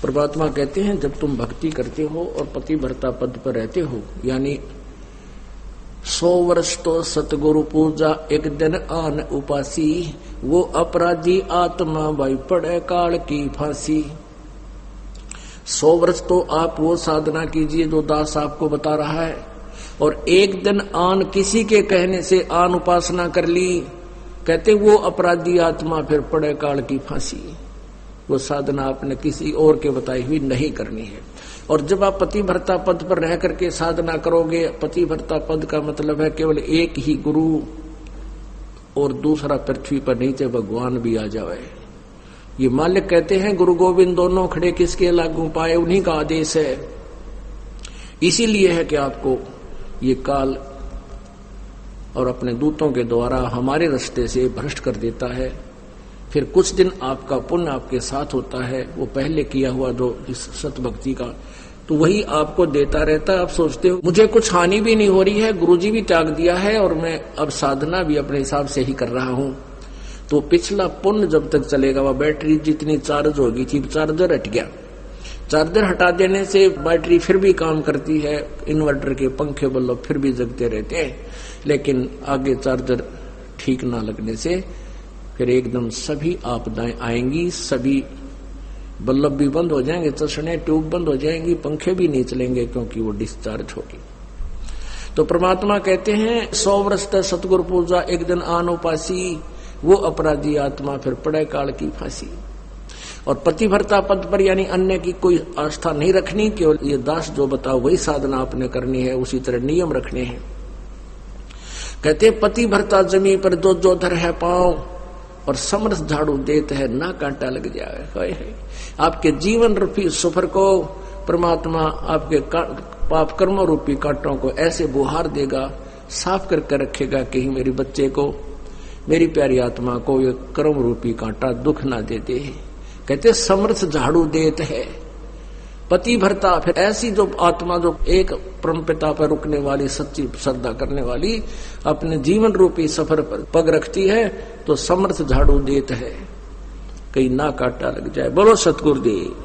परमात्मा कहते हैं जब तुम भक्ति करते हो और पतिव्रता पद पर रहते हो, यानी 100 वर्ष तो सतगुरु पूजा एक दिन आन उपासी, वो अपराधी आत्मा भाई पड़े काल की फांसी। 100 वर्ष तो आप वो साधना कीजिए जो दास आपको बता रहा है, और एक दिन आन किसी के कहने से आन उपासना कर ली, कहते वो अपराधी आत्मा फिर पड़े काल की फांसी। वो साधना आपने किसी और के बताई हुई नहीं करनी है। और जब आप पतिव्रता पद पर रह करके साधना करोगे, पतिव्रता पद का मतलब है केवल एक ही गुरु और दूसरा पृथ्वी पर नीचे भगवान भी आ जाए। ये मालिक कहते हैं गुरु गोविंद दोनों खड़े किसके लागू पाए, उन्हीं का आदेश है। इसीलिए है कि आपको ये काल और अपने दूतों के द्वारा हमारे रास्ते से भ्रष्ट कर देता है। फिर कुछ दिन आपका पुण्य आपके साथ होता है, वो पहले किया हुआ जो इस सतभक्ति का, तो वही आपको देता रहता है। आप सोचते हो मुझे कुछ हानि भी नहीं हो रही है, गुरुजी भी त्याग दिया है और मैं अब साधना भी अपने हिसाब से ही कर रहा हूं, तो पिछला पुण्य जब तक चलेगा, वह बैटरी जितनी चार्ज होगी थी, चार्जर हट गया, चार्जर हटा देने से बैटरी फिर भी काम करती है, इन्वर्टर के पंखे बल्ब फिर भी जगते रहते हैं, लेकिन आगे चार्जर ठीक ना लगने से फिर एकदम सभी आपदाएं आएंगी, सभी बल्ब भी बंद हो जाएंगे, चश्मे ट्यूब बंद हो जाएंगी, पंखे भी नहीं चलेंगे क्योंकि वो डिस्चार्ज होगी। तो परमात्मा कहते हैं 100 वर्ष तक सतगुरु पूजा एक दिन आन उपासी, वो अपराधी आत्मा फिर पड़े काल की फांसी। और पतिव्रता पद पर यानी अन्य की कोई आस्था नहीं रखनी, केवल ये दास जो बताओ वही साधना आपने करनी है, उसी तरह नियम रखने हैं। कहते पतिव्रता जमी पर जो धर है पांव, और समर्थ झाड़ू देते है ना कांटा लग जाए। आपके जीवन रूपी सफर को परमात्मा आपके पाप कर्म रूपी कांटों को ऐसे बुहार देगा, साफ करके रखेगा कि मेरे बच्चे को, मेरी प्यारी आत्मा को ये कर्म रूपी कांटा दुख ना दे दे। कहते समर्थ झाड़ू देते है पतिव्रता, फिर ऐसी जो आत्मा जो एक परमपिता पर रुकने वाली, सच्ची श्रद्धा करने वाली, अपने जीवन रूपी सफर पर पग रखती है, तो समर्थ झाड़ू देत है कहीं ना कांटा लग जाए। बोलो सतगुरुदेव।